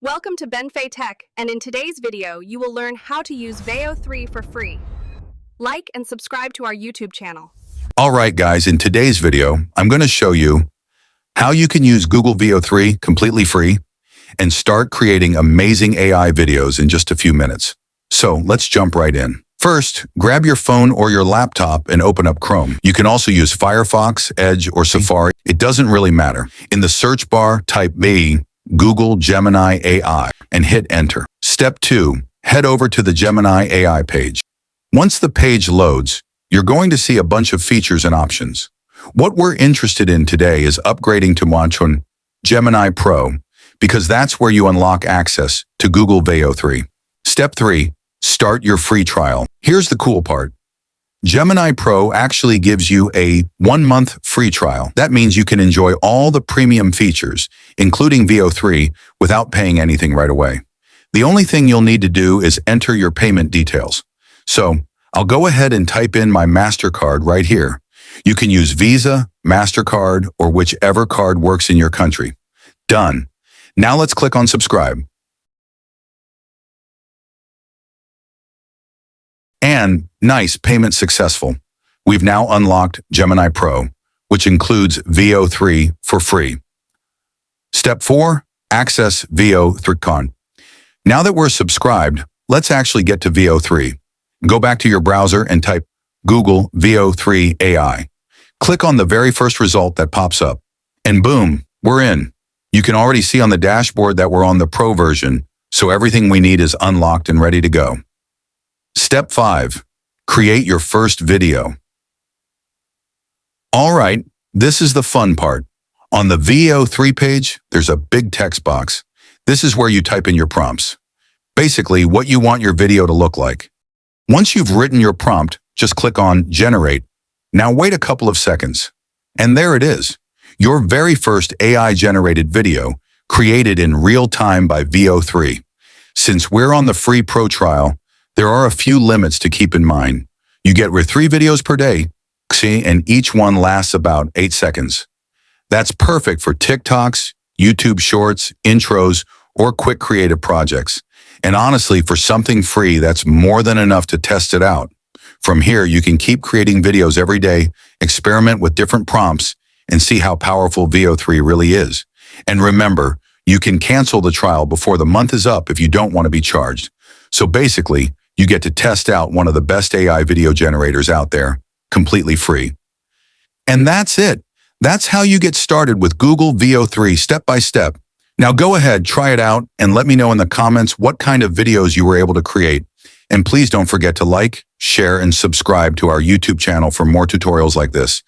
Welcome to Benfei Tech, and in today's video, you will learn how to use Veo 3 for free. Like and subscribe to our YouTube channel. Alright guys, in today's video, I'm going to show you how you can use Google Veo 3 completely free and start creating amazing AI videos in just a few minutes. So let's jump right in. First, grab your phone or your laptop and open up Chrome. You can also use Firefox, Edge, or Safari. It doesn't really matter. In the search bar, type Google Gemini AI and hit enter. Step 2, head over to the Gemini AI page. Once the page loads, you're going to see a bunch of features and options. What we're interested in today is upgrading to Gemini Pro, because that's where you unlock access to Google Veo 3. Step 3, start your free trial. Here's the cool part. Gemini Pro actually gives you a 1-month free trial. That means you can enjoy all the premium features, including Veo 3, without paying anything right away. The only thing you'll need to do is enter your payment details. So I'll go ahead and type in my MasterCard right here. You can use Visa, MasterCard, or whichever card works in your country. Done. Now let's click on subscribe. And nice, payment successful. We've now unlocked Gemini Pro, which includes Veo 3 for free. Step 4, access Veo 3. Now that we're subscribed, let's actually get to Veo 3. Go back to your browser and type Google Veo 3 AI. Click on the very first result that pops up. And boom, we're in. You can already see on the dashboard that we're on the Pro version, so everything we need is unlocked and ready to go. Step 5, create your first video. All right, this is the fun part. On the Veo 3 page, there's a big text box. This is where you type in your prompts. Basically, what you want your video to look like. Once you've written your prompt, just click on Generate. Now wait a couple of seconds. And there it is. Your very first AI-generated video, created in real time by Veo 3. Since we're on the free Pro trial, there are a few limits to keep in mind. You get 3 videos per day, and each one lasts about 8 seconds. That's perfect for TikToks, YouTube Shorts, intros, or quick creative projects. And honestly, for something free, that's more than enough to test it out. From here, you can keep creating videos every day, experiment with different prompts, and see how powerful Veo 3 really is. And remember, you can cancel the trial before the month is up if you don't want to be charged. So basically, you get to test out one of the best AI video generators out there, completely free. And that's it. That's how you get started with Google Veo 3 step by step. Now go ahead, try it out, and let me know in the comments what kind of videos you were able to create. And please don't forget to like, share, and subscribe to our YouTube channel for more tutorials like this.